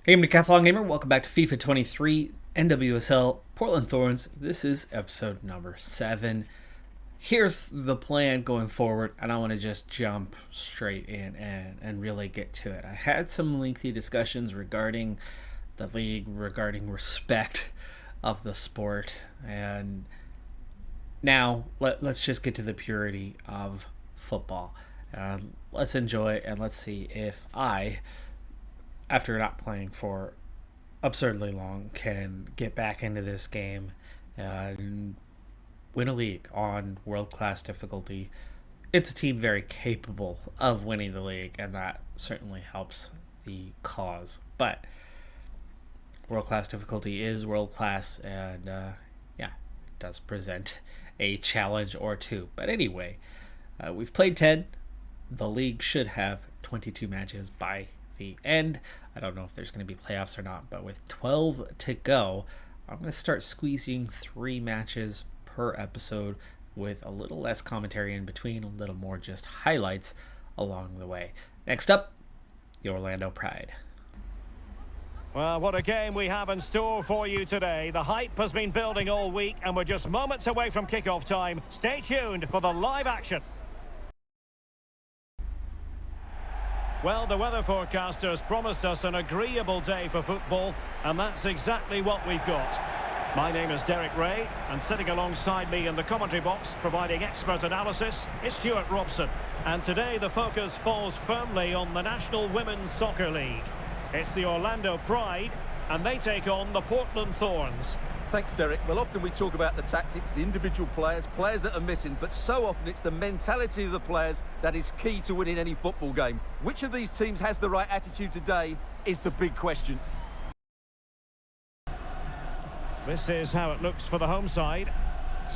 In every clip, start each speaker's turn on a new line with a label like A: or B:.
A: Hey, I'm Decathlon Gamer. Welcome back to FIFA 23 NWSL Portland Thorns. This is episode number 7. Here's the plan going forward, and I want to just jump straight in and really get to it. I had some lengthy discussions regarding the league, regarding respect of the sport, and now let's just get to the purity of football. Let's enjoy and let's see if I, after not playing for absurdly long, can get back into this game and win a league on world-class difficulty. It's a team very capable of winning the league, and that certainly helps the cause. But world-class difficulty is world-class, and it does present a challenge or two. But anyway, we've played 10. The league should have 22 matches by the end. I don't know if there's going to be playoffs or not, but with 12 to go, I'm going to start squeezing 3 matches per episode with a little less commentary in between, a little more just highlights along the way. Next up, the Orlando Pride.
B: Well, what a game we have in store for you today. The hype has been building all week, and we're just moments away from kickoff time. Stay tuned for the live action. Well, the weather forecasters promised us an agreeable day for football, and that's exactly what we've got. My name is Derek Ray, and sitting alongside me in the commentary box, providing expert analysis, is Stuart Robson. And today the focus falls firmly on the National Women's Soccer League. It's the Orlando Pride, and they take on the Portland Thorns.
C: Thanks, Derek. Well, often we talk about the tactics, the individual players that are missing, but so often it's the mentality of the players that is key to winning any football game. Which of these teams has the right attitude today is the big question.
B: This is how it looks for the home side.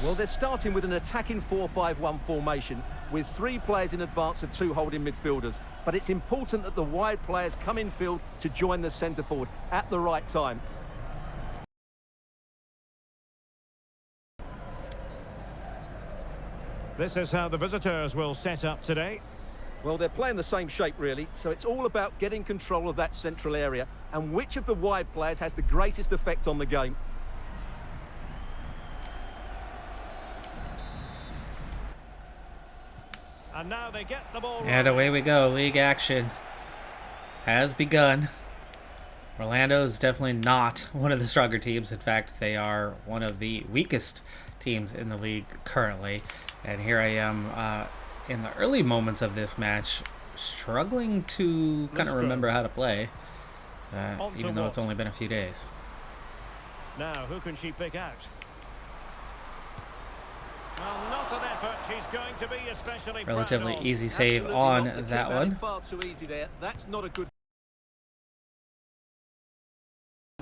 C: Well, they're starting with an attacking 4-5-1 formation with 3 players in advance of 2 holding midfielders. But it's important that the wide players come in field to join the centre forward at the right time.
B: This is how the visitors will set up today.
C: Well, they're playing the same shape, really, so it's all about getting control of that central area and which of the wide players has the greatest effect on the game.
B: And now they get the ball.
A: And away we go. League action has begun. Orlando is definitely not one of the stronger teams. In fact, they are one of the weakest teams in the league currently. And here I am in the early moments of this match, struggling to kind of remember how to play, even though it's only been a few days.
B: Now, who can she pick out? Well, not an effort. She's going to be especially
A: relatively easy save on that one.
C: Far too easy there. That's not a good.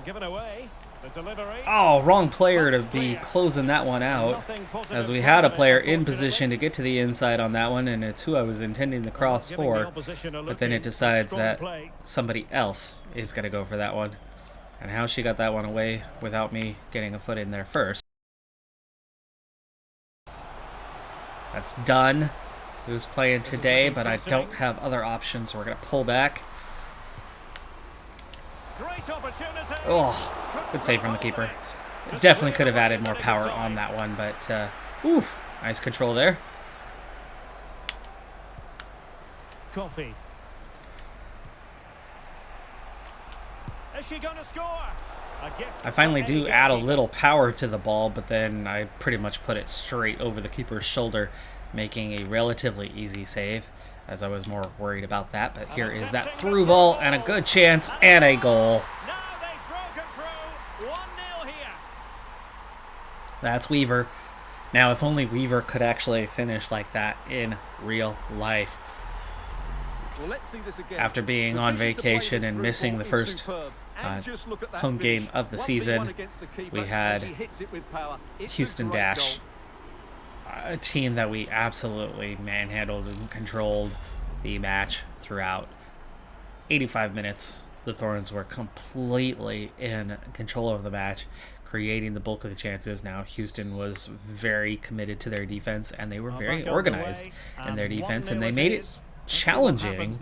B: Given away. The delivery.
A: Oh, wrong player to be closing that one out, as we had a player in position to get to the inside on that one, and it's who I was intending the cross for, but then it decides that somebody else is going to go for that one. And how she got that one away without me getting a foot in there first. That's done. Who's playing today, but I don't have other options, so we're going to pull back. Oh, good save from the keeper. Definitely could have added more power on that one, but nice control there.
B: Coffee. Is she going to score?
A: I finally do add a little power to the ball, but then I pretty much put it straight over the keeper's shoulder, making a relatively easy save, as I was more worried about that. But here is that through ball, and a good chance, and a goal.
B: Now they've broken through. 1-0 here.
A: That's Weaver. Now, if only Weaver could actually finish like that in real life.
C: Well, let's see this again.
A: After being on vacation and missing the first home game of the season, we had Houston Dash, a team that we absolutely manhandled and controlled the match throughout. 85 minutes, the Thorns were completely in control of the match, creating the bulk of the chances. Now, Houston was very committed to their defense, and they were very organized in their defense, and they made it challenging.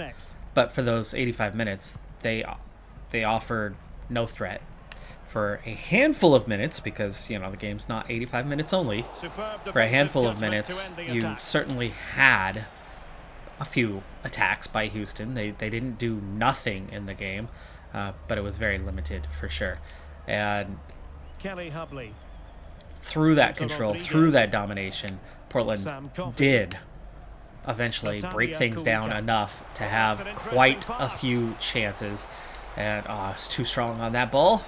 A: But for those 85 minutes, they they offered no threat for a handful of minutes, because, you know, the game's not 85 minutes only. For a handful of minutes, you certainly had a few attacks by Houston. They didn't do nothing in the game, but it was very limited for sure. And through that control, through that domination, Portland did eventually break things down enough to have quite a few chances. And it's too strong on that ball.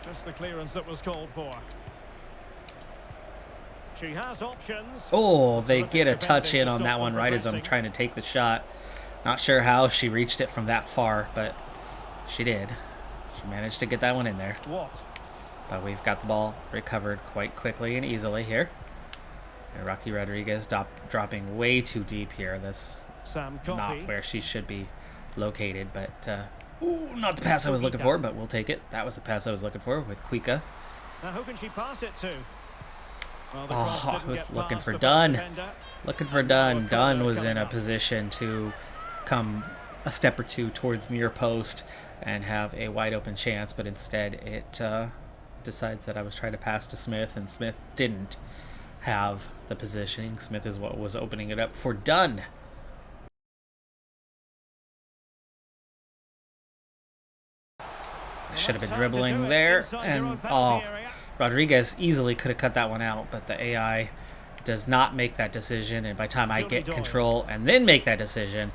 B: Just the clearance that was called for. She has options.
A: Oh, they get a touch in on that one right as I'm trying to take the shot. Not sure how she reached it from that far, but she did. She managed to get that one in there. But we've got the ball recovered quite quickly and easily here. And Rocky Rodriguez dropping way too deep here. That's not where she should be located, but ooh, not the pass I was looking for, but we'll take it. That was the pass I was looking for with Kuika.
B: Now who can she pass it to? Well,
A: I was looking for Dunn. Looking for Dunn. Dunn was in a position to come a step or two towards near post and have a wide open chance, but instead it decides that I was trying to pass to Smith, and Smith didn't have the positioning. Smith is what was opening it up for Dunn. Should have been dribbling there, and Rodriguez easily could have cut that one out, but the AI does not make that decision, and by the time I get control and then make that decision,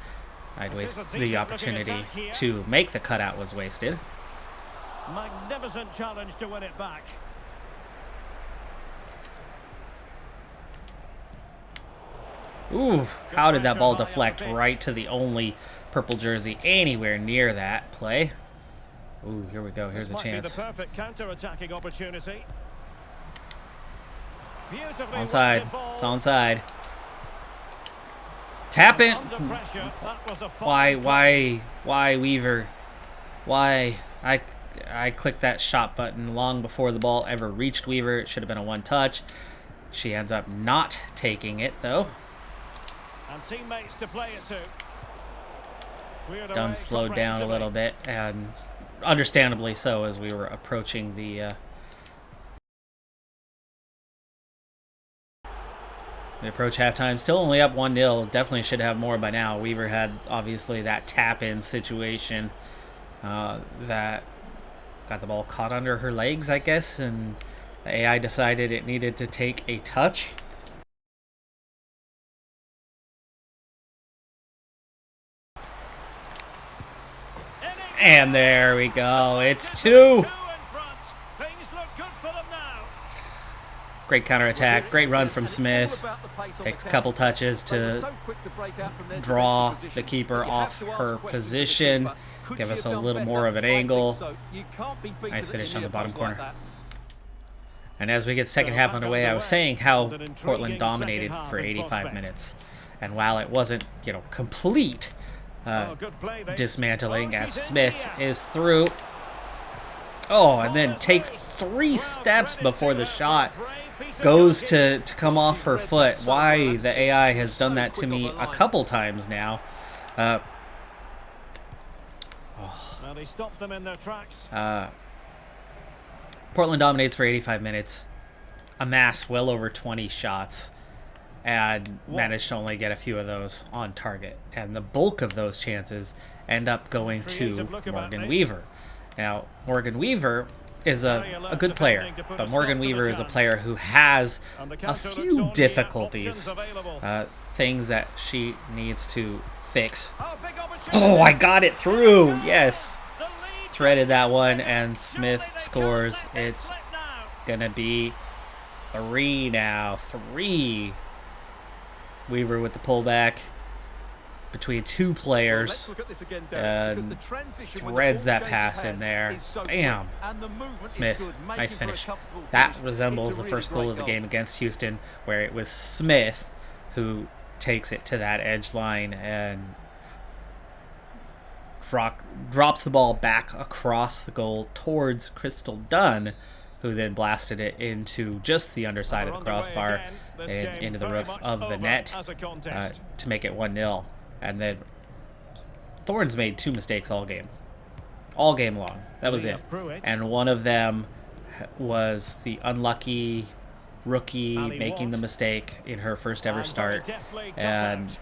A: I'd waste the opportunity to make the cutout was wasted.
B: Magnificent challenge to win it back.
A: Ooh, how did that ball deflect right to the only purple jersey anywhere near that play? Ooh, here we go. Here's a chance.
B: The perfect counter-attacking opportunity.
A: Onside. It's onside. Tap it. Why, Weaver? Why? I clicked that shot button long before the ball ever reached Weaver. It should have been a one-touch. She ends up not taking it, though.
B: And teammates to play it to.
A: Dunn slowed down a little bit, and understandably so, as we were approaching the approach halftime. Still only up 1-0. Definitely should have more by now. Weaver had obviously that tap-in situation that got the ball caught under her legs, I guess, and the AI decided it needed to take a touch. And there we go. It's 2. Great counterattack. Great run from Smith. Takes a couple touches to draw the keeper off her position. Give us a little more of an angle. Nice finish on the bottom corner. And as we get second half underway, I was saying how Portland dominated for 85 minutes. And while it wasn't, you know, complete dismantling, as Smith is through. Oh, and then takes 3 steps before the shot goes to come off her foot. Why the AI has done that to me a couple times now.
B: They stopped them in their tracks.
A: Portland dominates for 85 minutes, amass well over 20 shots, and managed to only get a few of those on target. And the bulk of those chances end up going to Morgan Weaver. Now, Morgan Weaver is a good player, but Morgan Weaver is a player who has a few difficulties, things that she needs to fix. Oh, I got it through! Yes! Threaded that one, and Smith scores. It's gonna be 3 now. 3. Weaver with the pullback between 2 players, and threads that pass in there. Bam! Smith, nice finish. That resembles the first goal of the game against Houston, where it was Smith who takes it to that edge line and drops the ball back across the goal towards Crystal Dunn, who then blasted it into just the underside of the crossbar and into the roof of the net to make it 1-0. And then Thorns made 2 mistakes all game. all game long. That was it. And one of them was the unlucky rookie making the mistake in her first ever start and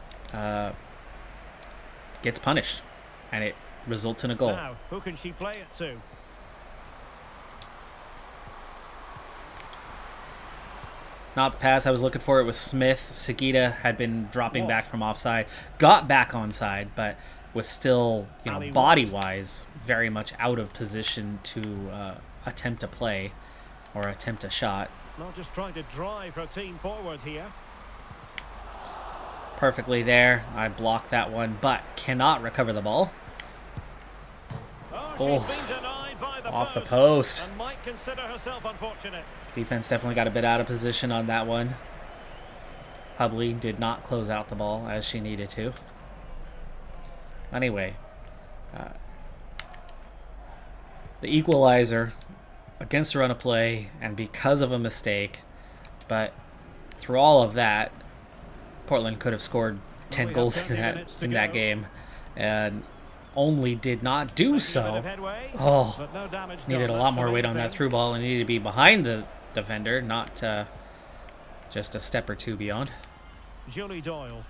A: gets punished, and it results in a goal.
B: Now, who can she play it to?
A: Not the pass I was looking for. It was Smith. Sagita had been dropping back from offside, got back onside, but was still, body-wise, very much out of position to attempt a play or attempt a shot.
B: Not just trying to drive her team forward here.
A: Perfectly there. I blocked that one, but cannot recover the ball.
B: She's been denied by the
A: off the post.
B: And might consider herself unfortunate.
A: Defense definitely got a bit out of position on that one. Hubley did not close out the ball as she needed to. Anyway, the equalizer against the run of play and because of a mistake, but through all of that, Portland could have scored 10 goals in that game and only did not do so. Oh, needed a lot more weight on that through ball and needed to be behind the defender, not just a step or two beyond.
B: Julie Doyle.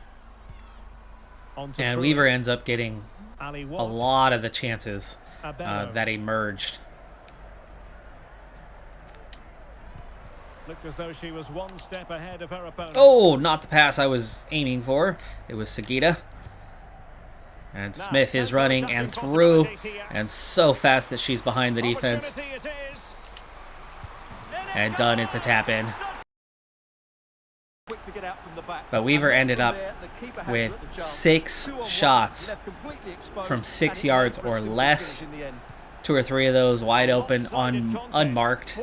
A: And Weaver ends up getting a lot of the chances that emerged.
B: Looked as though she was one step ahead of her opponent.
A: Oh, not the pass I was aiming for. It was Sagita. And Smith is running and through, and so fast that she's behind the defense. And done, it's a tap in. But Weaver ended up with 6 shots from 6 yards or less. 2 or 3 of those wide open, unmarked.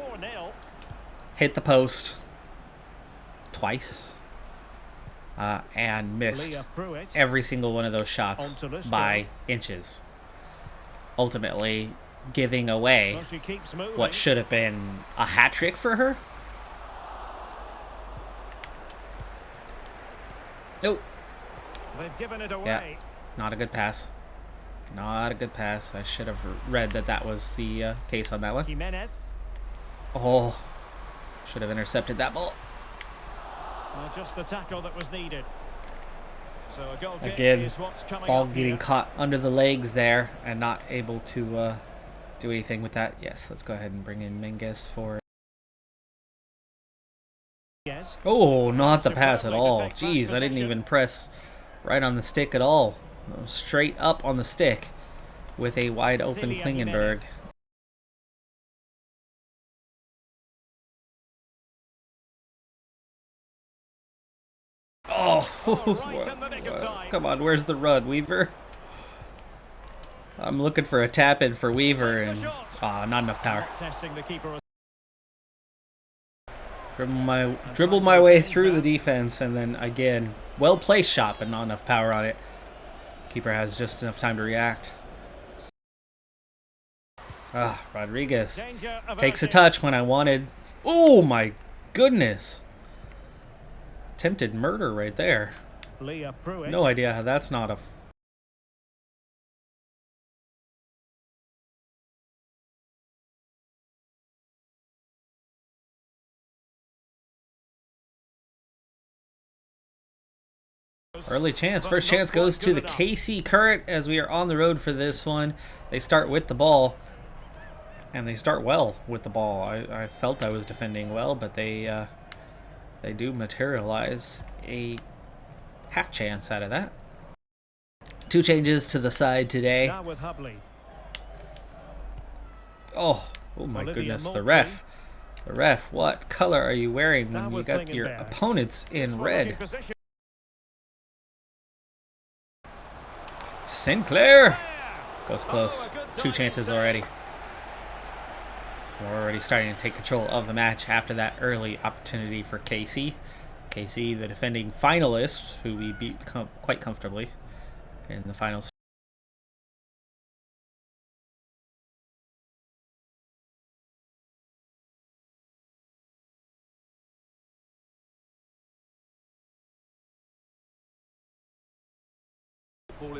A: Hit the post twice. And missed every single one of those shots by inches. Ultimately giving away what should have been a hat trick for her. Oh.
B: They've given it away.
A: Yeah, not a good pass. Not a good pass. I should have read that was the case on that one. Oh, should have intercepted that ball.
B: Well, just the tackle that was needed. So a goal
A: again,
B: is what's coming
A: ball
B: up
A: getting
B: here.
A: caught under the legs there and not able to do anything with that. Yes, let's go ahead and bring in Mingus for...
B: Yes.
A: Oh, not the pass at all. Jeez, I didn't even press right on the stick at all. Straight up on the stick with a wide open Klingenberg. Oh, come on, where's the run, Weaver? I'm looking for a tap in for Weaver and not enough power. Dribble my way through the defense and then again, well placed shot but not enough power on it. Keeper has just enough time to react. Rodriguez takes a touch when I wanted. Oh my goodness. Attempted murder right there. No idea how that's not a... Early chance. First chance goes to the KC Current as we are on the road for this one. They start with the ball. And they start well with the ball. I felt I was defending well, but they do materialize a half chance out of that. 2 changes to the side today. Oh my goodness, the ref. The ref, what color are you wearing when you got your opponents in red? Sinclair goes close. 2 chances already. We're already starting to take control of the match after that early opportunity for KC. KC, the defending finalists, who we beat quite comfortably in the finals.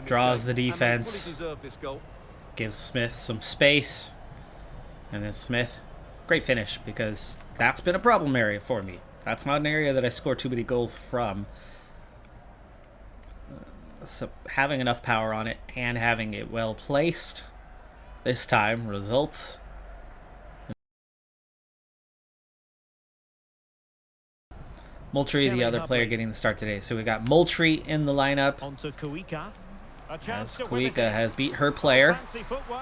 A: Draws the defense. gives Smith some space. And then Smith, great finish, because that's been a problem area for me. That's not an area that I score too many goals from. So having enough power on it and having it well placed this time results. Moultrie, the other player getting the start today. So we got Moultrie in the lineup. As Kuika has beat her player.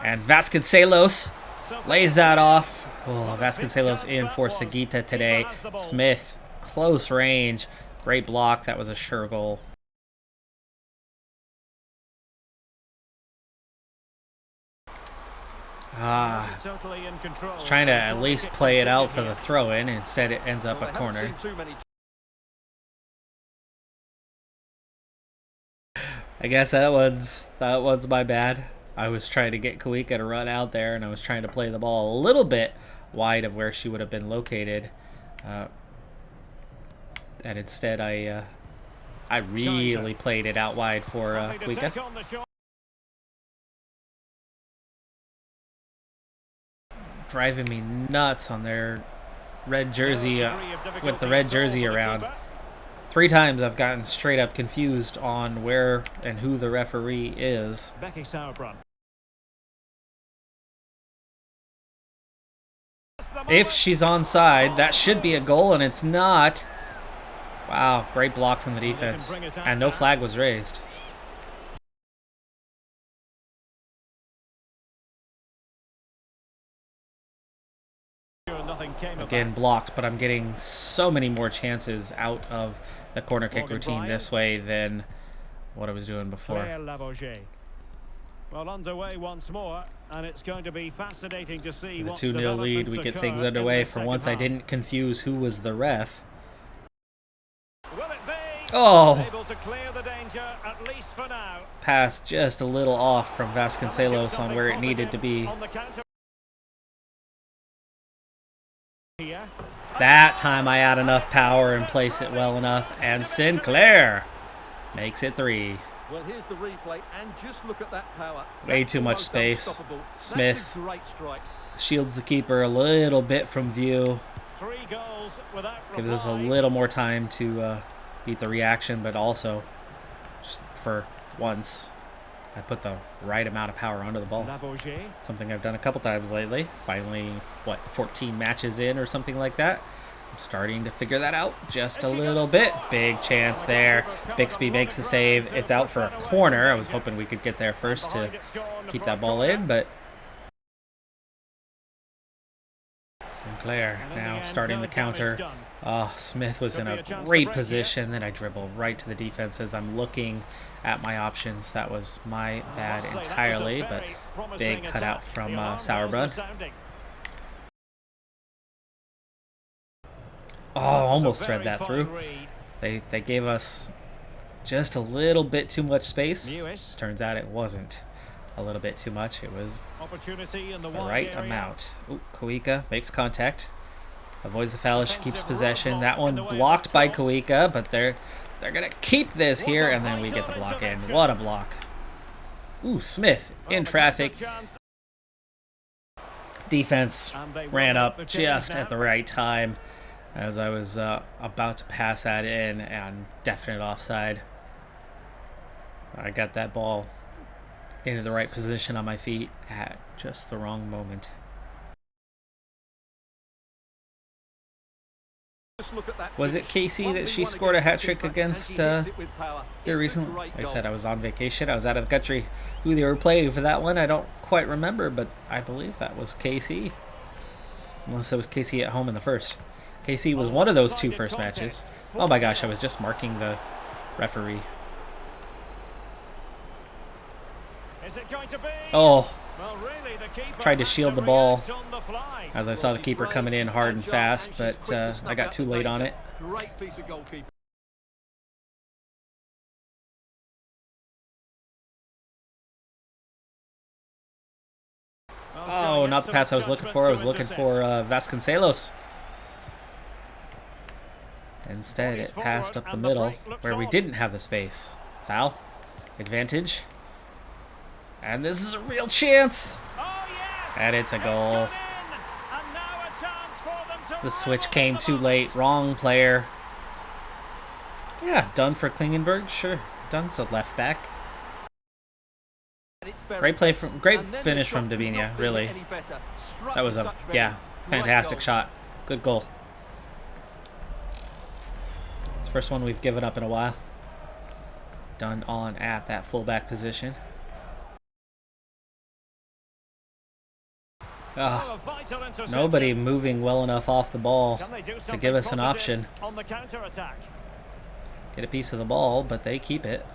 A: And Vasconcelos lays that off. Oh, Vasconcelos in for Sagita today. Smith, close range. Great block. That was a sure goal. Trying to at least play it out for the throw-in. Instead, it ends up a corner. I guess that one's my bad. I was trying to get Kuika to run out there, and I was trying to play the ball a little bit wide of where she would have been located. And instead, I really played it out wide for Kuika. Driving me nuts on their red jersey, with the red jersey around. 3 times I've gotten straight up confused on where and who the referee is. If she's onside, that should be a goal, and it's not. Wow, great block from the defense. And no flag was raised. Again, blocked, but I'm getting so many more chances out of the corner kick routine this way than what I was doing before.
B: Well, underway once more, and it's going to be fascinating to see
A: the
B: what
A: 2-0 lead. We get things underway. For once, I didn't confuse who was the ref. Oh!
B: Able to clear the danger, at least for now.
A: Pass just a little off from Vasconcelos on where it needed to be. That time I had enough power and place it well enough, and Sinclair makes it 3.
C: Well, here's the replay, and just look at that power.
A: Way too much space. Smith shields the keeper a little bit from view.
B: 3 goals without
A: gives us a little more time to beat the reaction, but also, just for once, I put the right amount of power onto the ball. Something I've done a couple times lately. Finally, 14 matches in or something like that. I'm starting to figure that out just a little bit. Big chance there. Bixby makes the save. It's out for a corner. I was hoping we could get there first to keep that ball in, but Sinclair now starting the counter. Oh, Smith was in a great position. Then I dribble right to the defense as I'm looking at my options. That was my bad entirely, but big cutout from Sauerbrunn. Oh, almost thread that through. They gave us just a little bit too much space. Turns out it wasn't a little bit too much. It was the right amount. Ooh, Kuika makes contact. Avoids the foul. She keeps possession. That one blocked by Kuika, but they're going to keep this here, and then we get the block in. What a block. Ooh, Smith in traffic. Defense ran up just at the right time as I was about to pass that in, and definite offside. I got that ball into the right position on my feet at just the wrong moment. Was it KC that she scored a hat-trick against here recently? Like I said, I was on vacation. I was out of the country. Who they were playing for that one, I don't quite remember, but I believe that was KC. Unless it was KC at home in the first. KC was one of those 2 first matches. Oh my gosh, I was just marking the referee. Oh, tried to shield the ball as I saw the keeper coming in hard and fast, but I got too late on it.
C: Great piece of goalkeeping.
A: Oh, not the pass I was looking for. I was looking for Vasconcelos. Instead, it passed up the middle where we didn't have the space. Foul. Advantage. And this is a real chance.
B: Oh, yes!
A: And it's a
B: It's
A: goal.
B: gone in. And now a chance for them to
A: The switch
B: rival
A: came
B: the
A: too
B: moment.
A: late. Wrong player. Yeah, done for Klingenberg. Sure. Done's a left back. Great play from, great finish from Davinia, really. That was a, yeah, fantastic shot. Good goal. It's the first one we've given up in a while. Done on at that fullback position.
B: Oh, a vital interception.
A: Nobody moving well enough off the ball
B: Can they do
A: to
B: something
A: give us an
B: positive
A: option.
B: on the counter-attack?
A: Get a piece of the ball, but they keep it.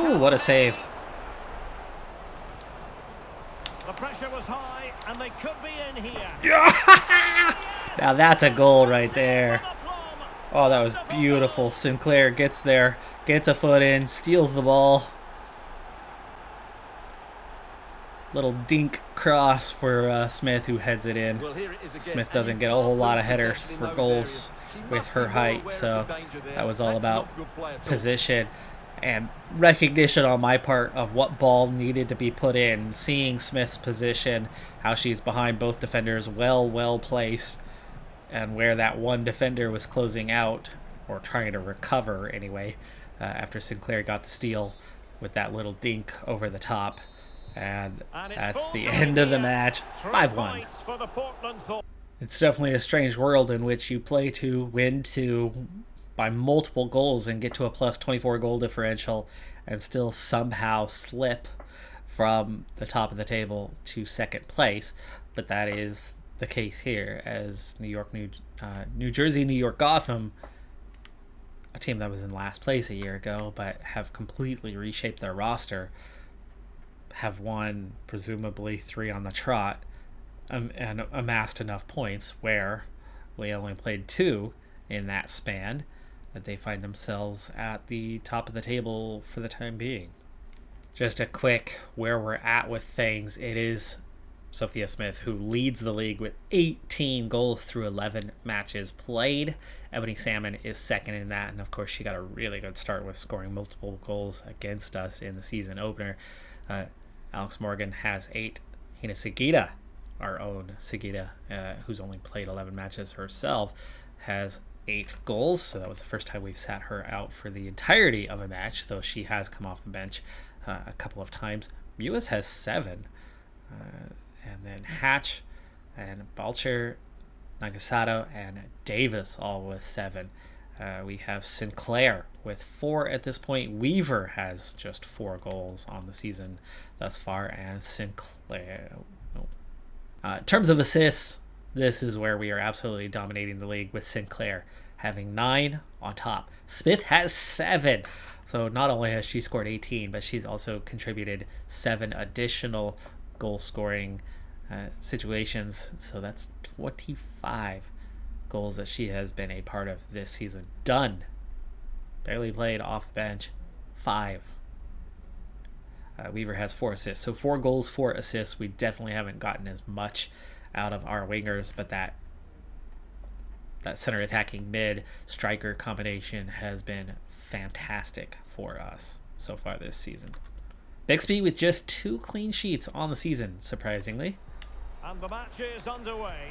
A: Ooh, what a save.
B: The pressure was high, and they could be in here.
A: Now that's a goal right there. Oh, that was beautiful. Sinclair gets there, gets a foot in, steals the ball. Little dink cross for Smith, who heads it in. Smith doesn't get a whole lot of headers for goals with her height, so that was all about position and recognition on my part of what ball needed to be put in. Seeing Smith's position, how she's behind both defenders, well placed, and where that one defender was closing out, or trying to recover anyway, after Sinclair got the steal with that little dink over the top. And that's the end of the match. 5-1.
B: For the Portland Thorns.
A: It's definitely a strange world in which you play to win to by multiple goals and get to a plus 24 goal differential and still somehow slip from the top of the table to second place. But that is the case here, as New Jersey, New York Gotham, a team that was in last place a year ago but have completely reshaped their roster, have won presumably 3 on the trot, and amassed enough points where we only played 2 in that span that they find themselves at the top of the table for the time being. Just a quick where we're at with things. It is Sophia Smith who leads the league with 18 goals through 11 matches played. Ebony Salmon is second in that, and of course she got a really good start with scoring multiple goals against us in the season opener. Alex Morgan has 8. Hina Sagita, our own Sagita, who's only played 11 matches herself, has 8 goals. So that was the first time we've sat her out for the entirety of a match, though she has come off the bench a couple of times. Mewis has 7. And then Hatch and Balcher, Nagasato, and Davis all with 7. We have Sinclair with 4 at this point. Weaver has just 4 goals on the season thus far, and Sinclair. In terms of assists, this is where we are absolutely dominating the league, with Sinclair having 9 on top. Smith has 7. So not only has she scored 18, but she's also contributed 7 additional goal-scoring situations. So that's 25 goals that she has been a part of this season. Done. Barely played, off the bench. 5. Weaver has 4 assists. So 4 goals, 4 assists. We definitely haven't gotten as much out of our wingers, but that center attacking mid striker combination has been fantastic for us so far this season. Bixby with just 2 clean sheets on the season, surprisingly.
B: And the match is underway.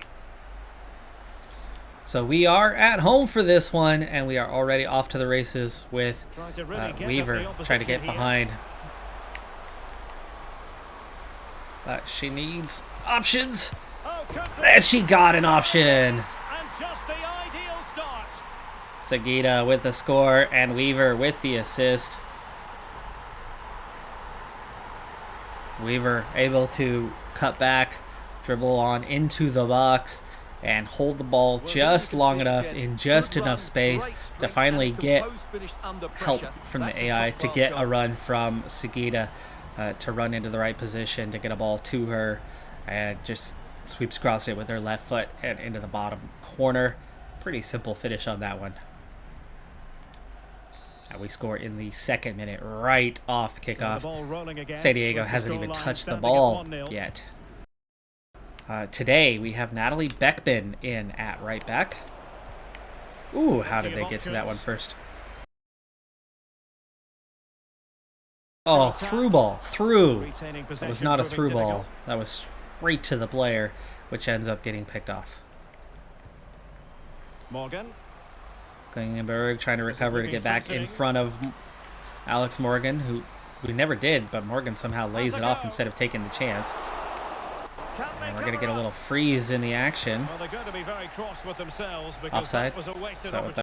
A: So we are at home for this one, and we are already off to the races with Weaver trying to get behind. But she needs options, and she got an option.
B: And just the ideal start.
A: Sagita with the score, and Weaver with the assist. Weaver able to cut back, dribble on into the box, and hold the ball just long enough in just enough space to finally get help from the AI to get a run from Sagita, to run into the right position to get a ball to her, and just sweeps across it with her left foot and into the bottom corner. Pretty simple finish on that one. And we score in the 2nd minute right off kickoff. San Diego hasn't even touched the ball yet. Today we have Natalie Beckman in at right back. Ooh, how did they get to that one first? Oh, through ball. Through. That was not a through ball. That was straight to the player, which ends up getting picked off.
B: Morgan.
A: Klingenberg trying to recover to get back in front of Alex Morgan, who we never did, but Morgan somehow lays it off instead of taking the chance. And we're going to get a little freeze in the action.
B: Well, they're going to be very cross with themselves because
A: offside.
B: that was a wasted
A: opportunity.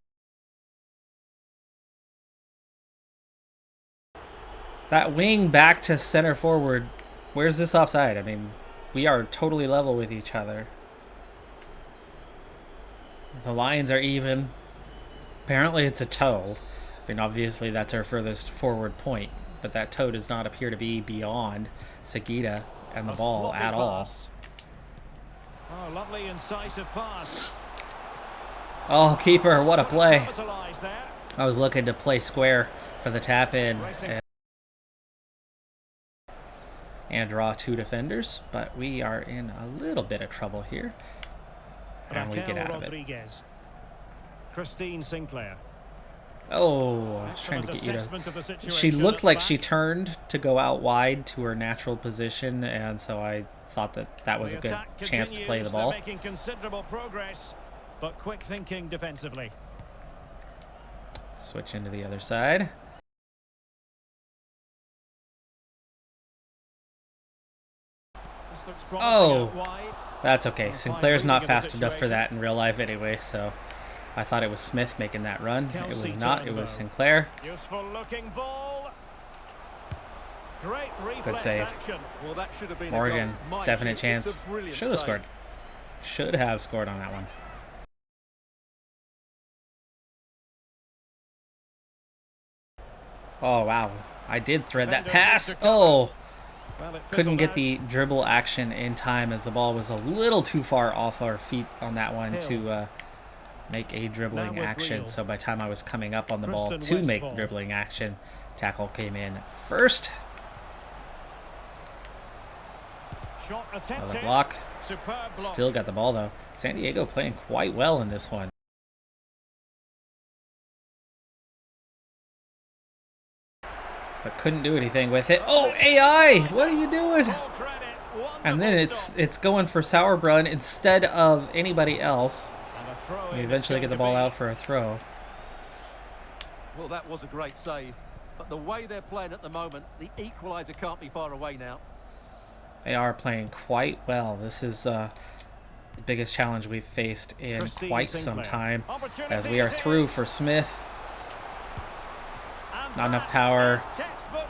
A: That wing back to center forward. Where's this offside? I mean, we are totally level with each other. The lines are even. Apparently it's a toe. I mean, obviously that's our furthest forward point, but that toe does not appear to be beyond Sagita and the ball at all.
B: Oh, lovely incisive pass.
A: Oh, keeper, what a play. I was looking to play square for the tap in and draw two defenders, but we are in a little bit of trouble here. And we get out of it.
B: Christine Sinclair.
A: Oh, I was trying to get you to... She looked like she turned to go out wide to her natural position, and so I thought that that was a good chance to play the ball.
B: Making considerable progress, but quick thinking defensively.
A: Switch into the other side. Oh, that's okay. Sinclair's not fast enough for that in real life anyway, so I thought it was Smith making that run. It was not. It was Sinclair.
B: Useful looking ball. Great
A: good save.
C: Well, that should have been
A: Morgan, definite chance. Should have scored. Should have scored on that one. Oh, wow. I did thread that pass. Oh. Couldn't get the dribble action in time as the ball was a little too far off our feet on that one to make a dribbling action. So by the time I was coming up on the ball to make the dribbling action, tackle came in first. Another block. Still got the ball though. San Diego playing quite well in this one. But couldn't do anything with it. Oh, AI! What are you doing? And then it's going for Sauerbrunn instead of anybody else. We eventually get the ball out for a throw.
C: Well, that was a great save. But the way they're playing at the moment, the equaliser can't be far away now.
A: They are playing quite well. This is the biggest challenge we've faced in quite some time, as we are through for Smith. Not enough power.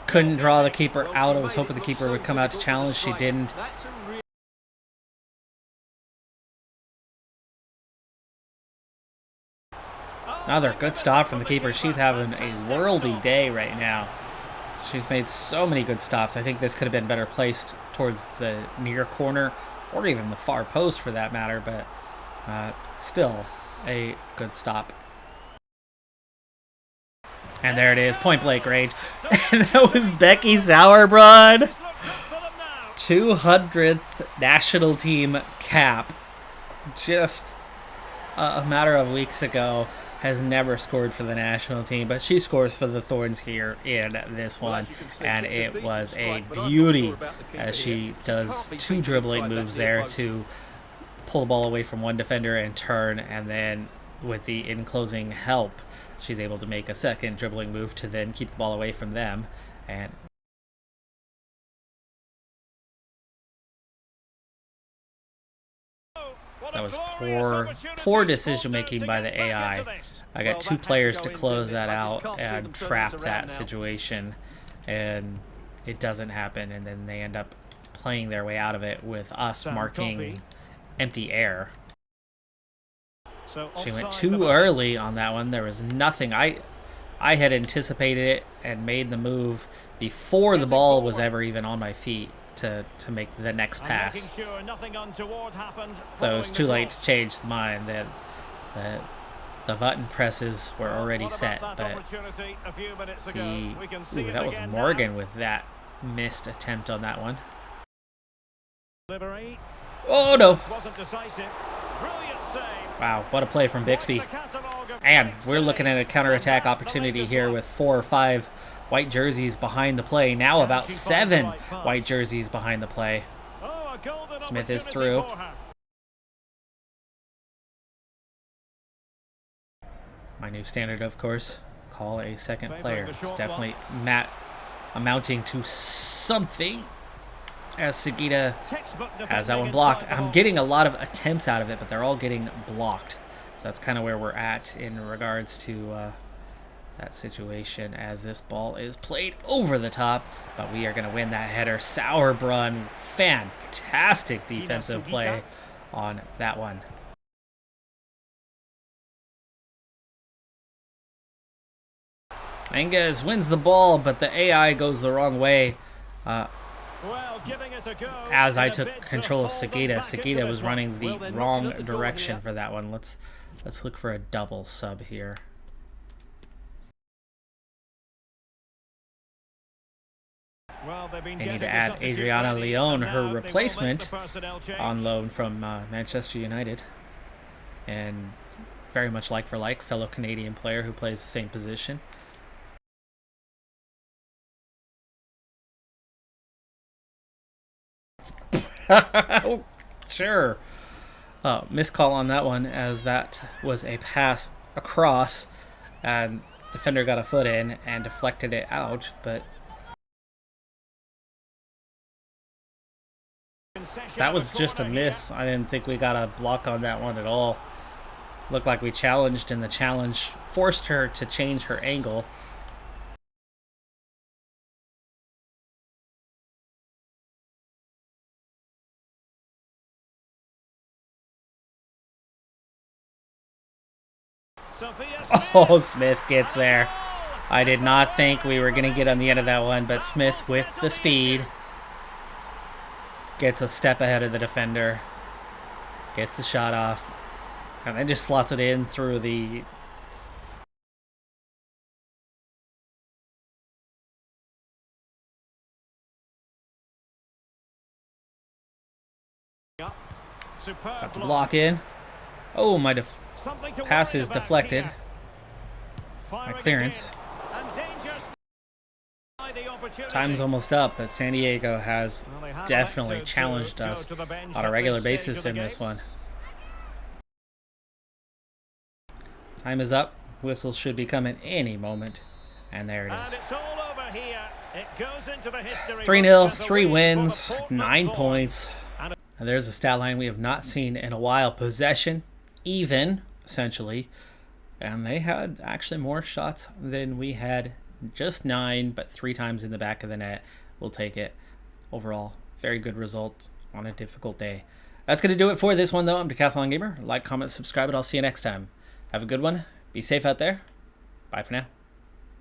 A: Couldn't draw the keeper out. I was hoping the keeper would come out to challenge. She didn't. Another good stop from the keeper. She's having a worldy day right now. She's made so many good stops. I think this could have been better placed towards the near corner or even the far post for that matter, but still a good stop. And there it is, point blank range. And that was Becky Sauerbrunn. 200th national team cap. Just a matter of weeks ago. Has never scored for the national team, but she scores for the Thorns here in this one. And it was a beauty as she does two dribbling moves there to pull the ball away from one defender and turn, and then with the enclosing help, she's able to make a second dribbling move to then keep the ball away from them. And that was poor decision making by the AI. I got two players to close that out and trap that situation, and it doesn't happen, and then they end up playing their way out of it with us marking empty air. She went too early on that one. There was nothing. I had anticipated it and made the move before the ball was ever even on my feet to make the next pass. So it was too late to change the mind. The button presses were already set, but that was Morgan with that missed attempt on that one. Oh, no.
B: Wasn't decisive. Brilliant save.
A: Wow, what a play from Bixby. And we're looking at a counterattack opportunity here with 4 or 5 white jerseys behind the play. Now about 7 white jerseys behind the play. Smith is through. My new standard, of course, call a second player. It's definitely amounting to something, as Sagita has that one blocked. I'm getting a lot of attempts out of it, but they're all getting blocked. So that's kind of where we're at in regards to that situation, as this ball is played over the top, but we are going to win that header. Sauerbrunn, fantastic defensive play on that one. Menges wins the ball, but the AI goes the wrong way. As I took control of Sagita, Sagita was running the wrong direction for that one. Let's look for a double sub here. They need to add Adriana Leon, her replacement, on loan from Manchester United. And very much like for like, fellow Canadian player who plays the same position. Sure. Missed call on that one, as that was a pass across and defender got a foot in and deflected it out, but that was just a miss. I didn't think we got a block on that one at all. Looked like we challenged, and the challenge forced her to change her angle. Oh, Smith gets there. I did not think we were going to get on the end of that one, but Smith with the speed gets a step ahead of the defender, gets the shot off, and then just slots it in through the... Got the block in. Oh, my pass is deflected. My clearance. Time's almost up, but San Diego has definitely challenged us on a regular basis in this one. Time is up. Whistle should be coming any moment. And there it is. 3-0, 3 wins, 9 points. And there's a stat line we have not seen in a while. Possession, even, essentially. And they had actually more shots than we had. Just 9, but 3 times in the back of the net. We'll take it. Overall, very good result on a difficult day. That's going to do it for this one, though. I'm Decathlon Gamer. Like, comment, subscribe, and I'll see you next time. Have a good one. Be safe out there. Bye for now.